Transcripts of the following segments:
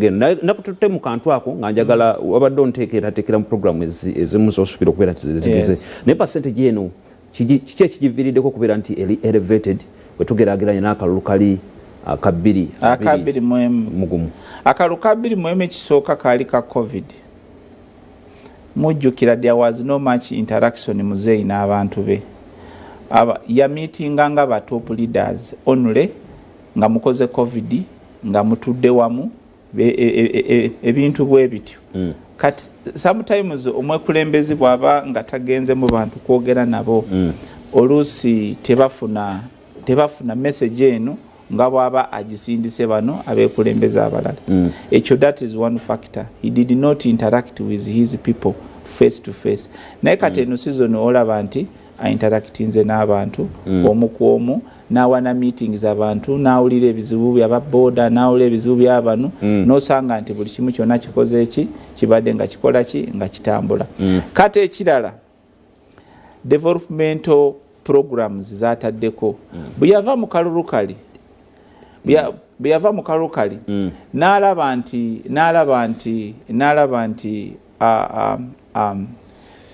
ngeno nakututte mu kantu ako nga njagala wabadde onteekerateekera mu programu ezimu z'osuubira okubeera nti zigize naye percentage eno kiki ekigiviiriddeko okubeera nti elevated bwe tugeraageranya n'akalulu kali akabiri mugumu. Akalulu ka 2 ekisooka kaali ka covid. Mujjukira there was no much interaction muzeeyi n'abantu be. Ya meetinga nga ba top leaders only nga mukoze covid nga mutudde wamu ebintu bwe bityo. Kati sometimes omwekulembezi bwaba nga tagenze mu bantu kwogera nabo oluusi tebafuna message eno nga bwaba agisindise bano abekulembeza abalala. Ekyo that is one factor. He did not interact with his people face to face. Naye kati eno season olaba nti interactinze n'abantu omu ku omu n'awana meetings abantu n'awulira ebizibu by'ababoda n'awulira ebizibu by'abanu n'osanga nti buli kimu kyonna kikoze kibadde nga kikola nga kitambula. Kati ekirala developmental programs zataddeko bwe yava mu kalulu kali n'alaba nti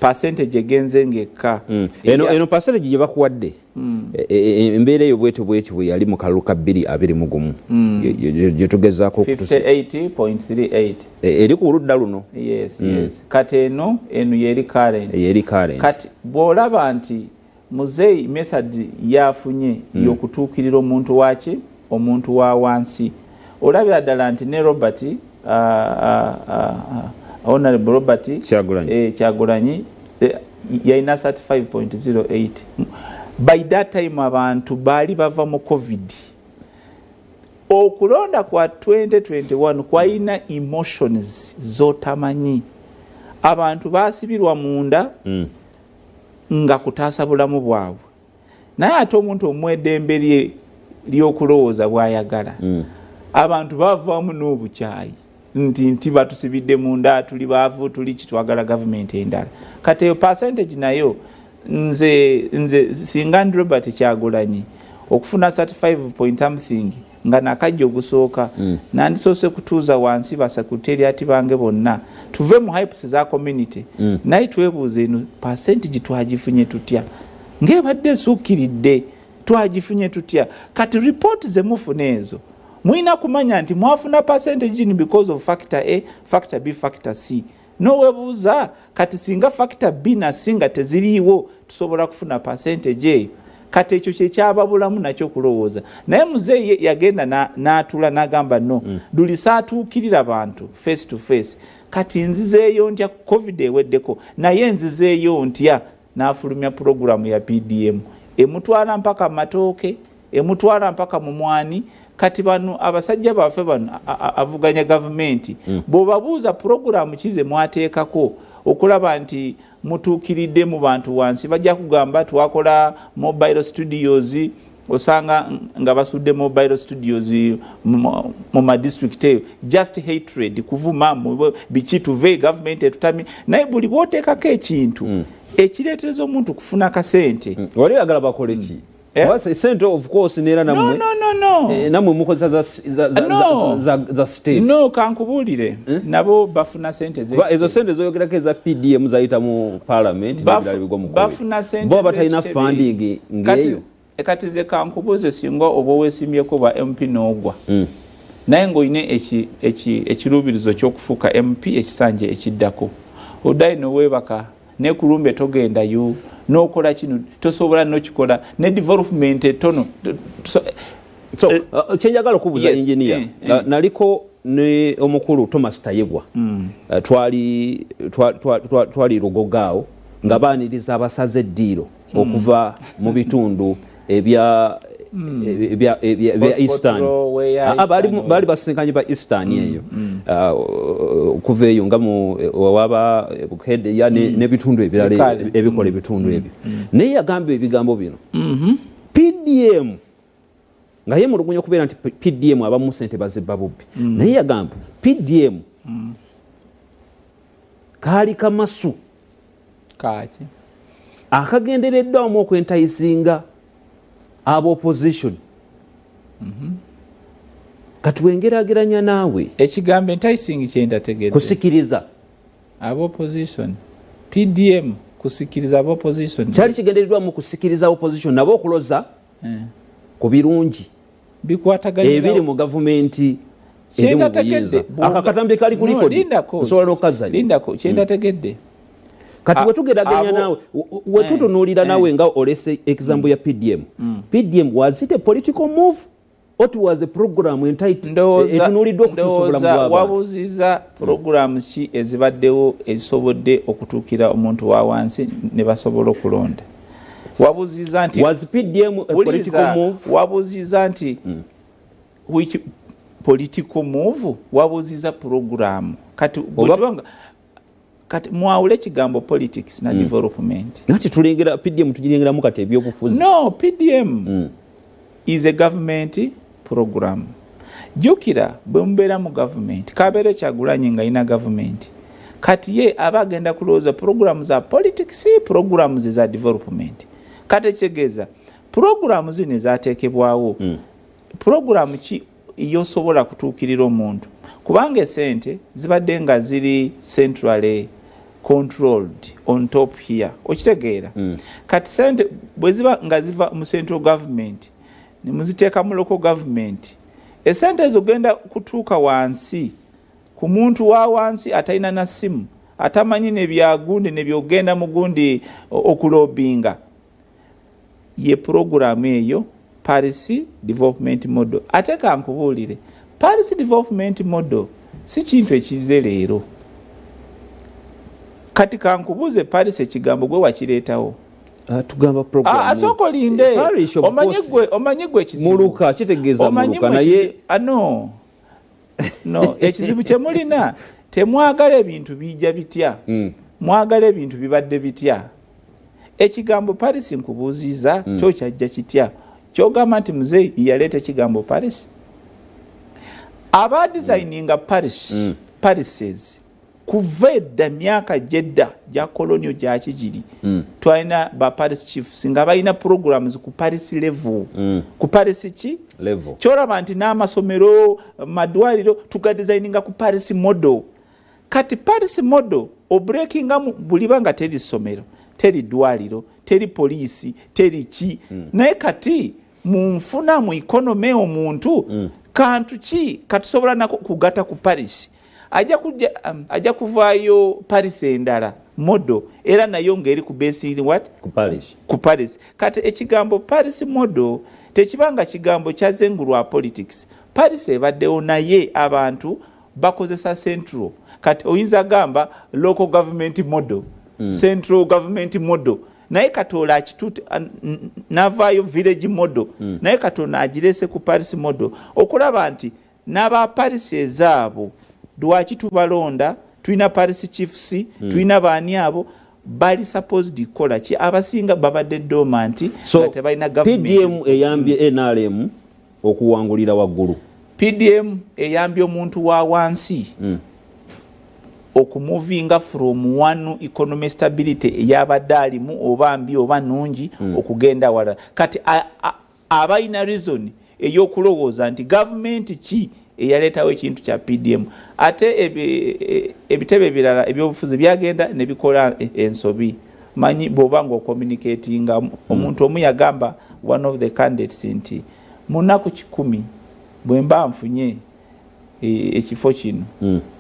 percentage egenze ngekka eno percentage gye bakuwadde embeera eyo bwetyo bwe yali mu kalulu ka 2.21 gye tugezaako 58.38 eri ku ludda luno. Yes. Kati eno yeri current. Kati bw'olaba nti muzeeyi message yafunye y'okutuukirira omuntu wa wansi olabira ddala nti ne Robert Honorable Robert Kyagulanyi yalina 35.08. By that time abantu baali bava mu covid. Okulonda kwa 2021 kwalina emotions zotamanyi. Abantu basibirwa munda nga kutaasa bulamu bwabwe. Naye ate omuntu omwedembe ly'okulowooza bw'ayagala. Abantu bavaamu n'obukyayi nti batusibidde munda tuli baavu tuli kitwagala government endala. Kati eyo percentage nayo nze singa ndi Robert Kyagulanyi okufuna 35 point something nga nakajja ogusooka nandisoose kutuuza wansi basecretariat bange bonna tuve mu hypes za community naye twebuuze eno percentage twagifunye tutya ng'ebadde esukkiridde twagifunye tutya. Kati report ze mufuna ezo muina kumanya nti mwafuna percentage in because of factor A, factor B, factor C. No webuuza kati singa factor B na singa teziriiwo tusobola kufuna percentage eyo. Kati ekyo kyekyababulamu nakyo kulowooza. Naye muzeeyi yagenda n'atula n'agamba no dulisaatuukirira bantu face to face. Kati nzizeeyo ntya covid eweddeko naye nzizeeyo ntya n'afulumya programu ya PDM emutwala mpaka matooke emutwala mpaka mumwani. Kati bano abasajja baffe bano avuganya gavumenti bw'obabuuza programu kize mwateekako okulaba nti mutuukiridde mu bantu wansi bajja kugamba twakola mobile studios osanga nga basudde mobile studios mu madistrict eyo just hatred kuvuma biki tuve government etutami naye buli bw'oteekako ekintu ekireetereza omuntu kufuna kasente wali yagala bakole ki center of course nera namwe namwe mukoza za state kankubuulire nabo bafuna sente ezo sente zoyogerako eza PDM zayita mu parliament bafuna sente bo batalina funding ngeyo kati ze kankubuuze singa oba weesimbyeko ba MP n'ogwa naye ng'olina ekiruubirizo ky'okufuuka MP ekisanja ekiddako oddayi noweebaka nekulumbe togendayo n'okola kino tosobola n'okikola ne development etono. Kyenjagala okubuuza engineer naliko ne omukulu Thomas Tayebwa twali Lugogaawo nga baaniriza abasaze eddiiro okuva mu bitundu ebya Eastern bali basinkanye ba Eastern eyo okuva eyo nga waba head n'ebitundu ebirala ebikola ebitundu ebyo naye yagamba ebigambo bino PDM nga ye mulugunya okubeera nti PDM abamu sente bazibba bubbi naye yagamba PDM kaali kamasu kaki akagendereddwamu okwentayizinga abo opposition katuwengerageranya naawe ekigambo enticing kyendategedde kusikiriza ab'opposition PDM kusikiriza ab'opposition kyali kigendereddwa mu kusikiriza opposition nabo okuloza ku birungi bikwataganya ebiri mu gavumenti kyendategedde akakatambi kali ku likodi nsobola okaza lindako kyendategedde kati wetugeraganya naawe wetutunuulira naawe nga olese example ya PDM PDM was it a political move or was a program etunuuliddwa okutuusa obulamu bw'abantu wabuuziza program ki ezibaddewo ezisobodde okutuukira omuntu wa wansi ne basobola okulonda wabuuziza nti was PDM a political move wabuuziza nti which political move wabuuziza program kati bwetubanga kati mwawule ekigambo politics na development nati tulengera PDM tugirengeramu kati ebyobufuzi no PDM is a government program jukira bwe mubeera mu government kabeere Kyagulanyi nga ina government kati ye aba agenda kulowooza program za politics programs za development kati ekitegeeza program zino ezaateekebwawo program ki yosobola kutuukirira omuntu kubanga esente zibadde nga ziri centrally controlled on top here okitegeera kati sente bwe ziba nga ziva mu central government ne muziteeka mu local government esente ezo genda kutuuka wansi ku muntu wa wansi atalina na simu atamanyi ne byagundi ne byogenda mu gundi okulobinga ye program eyo Paris Development Model ate kankubuulire Paris Development Model si kintu ekize leero kati kankubuuze Paris ekigambo gwe wakireetawo tugamba program asoko linde omanyigwe ekizibu muluka kitegeeza muluka naye no ekizibu kye mulina temwagala ebintu bijja bitya mwagala ebintu bibadde bitya ekigambo Paris nkubuuziza kyo kyajja kitya kyogamba nti muzeeyi yaleeta ekigambo Paris aba designinga Parises kuva edda myaka jedda gya kolonio gya kigiri twalina ba Paris chiefs nga balina programs ku Paris level ku Paris ki level kyolaba nti n'amasomero madwaliro tugadesigninga ku Paris model kati Paris model obreakingamu bulibanga teri somero teri dwaliro teri polisi teri ki naye kati munfuna mu economy omuntu kantu ki katusobola nako kugata ku Paris ajja kuvaayo Paris endala model era nayo ngeri ku base what ku Paris kati ekigambo Paris model tekibanga kigambo kyazengulwa politics Paris ebaddewo naye abantu bakozesa central kati oyinza gamba local government model central government model naye katola akituute navaayo village model naye katona agirese ku Paris model okulaba nti n'aba Paris ezaabo lwaki tubalonda tulina Paris chiefs tulina baani abo bali supposed kola ki abasinga babadde dormant so tebalina government PDM eyambye NRM okuwangulira waggulu PDM eyambye omuntu wa wansi okumuvinga from one economic stability eyabadde alimu oba mbi oba nungi okugenda wala kati abalina reason eyokulowooza nti government ki eyaleetawo ekintu kya PDM ate ebitebe ebirala ebyobufuzi byagenda ne bikola ensobi manyi bw'oba ng'ocommunicatinga omuntu omu yagamba one of the candidates nti mu nnaku 10 bwe mba nfunye ekifo kino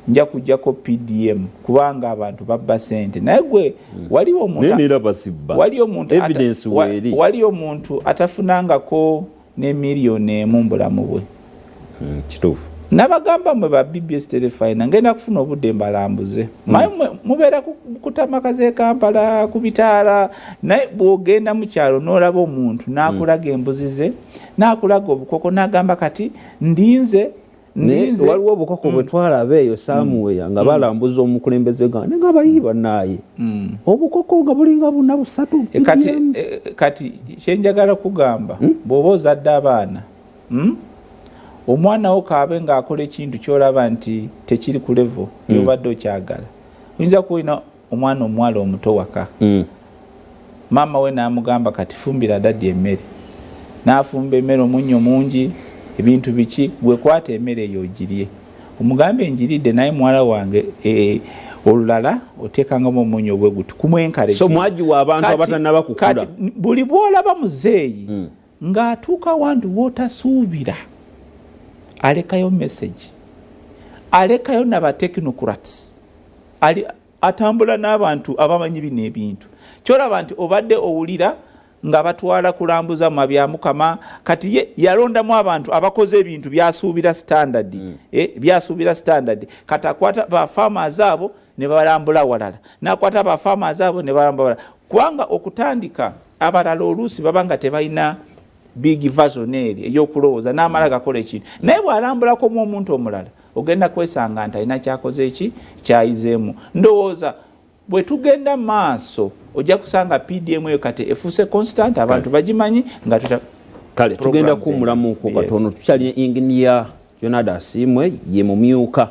nja kujjako PDM kubanga abantu babba sente naye gwe waliyo omuntu atafunangako ne miliyoni emu mu bulamu bwe kituufu nabagamba mwe ba BBS Telefina ngenda kufuna obudde mbalambuze mubeera kutamakaze Kampala ku bitaala naye bw'ogenda mu kyalo n'olaba omuntu n'akulaga embuzi ze n'akulaga obukoko n'agamba kati ndinze waliwo obukoko bwe twalaba eyo Samuel nga balambuza omukulembeze gane nga bayiba naye obukoko nga bulinga buna busatu kati kyenjagala kugamba bw'oba ozadde abaana omwana wo kaabe ng'akola ekintu kyolaba nti tekiri ku level yobadde okyagala oyinza kuwina omwana omuwala omuto waka maama we n'amugamba kati fumbira daddi emmere n'afumba emmere omunnyo mungi ebintu biki gwe kwata emmere eyo ogirye omugambe njiridde naye mwala wange olulala oteekangamu omunyo obwe guti kumwenkale so mwajiwa abantu abatannaba kukula kati buli bwolaba muzeeyi ng'atuuka wantu w'otasuubira alekayo message alekayo n'abateknocrats atambula n'abantu abamanyi bino ebintu kyolaba nti obadde owulira nga batwala kulambuza mu bya Mukama kati ye yalondamu abantu abakoze ebintu byasuubira standard byasuubira standard kati akwata ba farmers abo ne balambula walala nakwata ba farmers abo ne balambula walala kubanga okutandika abalala oluusi babanga tebalina big visionary eyokulowooza n'amala gakola ekintu naye bw'alambulako mu omuntu omulala ogenda kwesanga nti alina kyakoze eki kyayizeemu ndowooza bwe tugenda maaso ojja kusanga PDM eyo kati efuuse constant abantu bagimanyi nga kale tugenda kummulamu ku katono tukyali engineer Jonada Asimwe ye mumyuka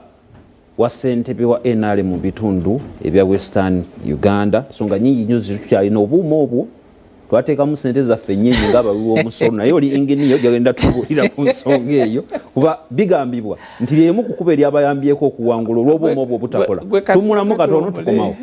wa ssentebe wa NRM mu bitundu ebya Western Uganda songa nyingi nnyo zitukyalina obuuma obwo twateekamu ssente zaffe nnyingi ng'abawi b'omusolo naye oli engineer gyagenda tubuulira ku nsonga eyo kuba bigambibwa nti lyemu ku kuba eryabayambyeko okuwangula olw'obuuma obwo obutakola tummulamu katono tukomawo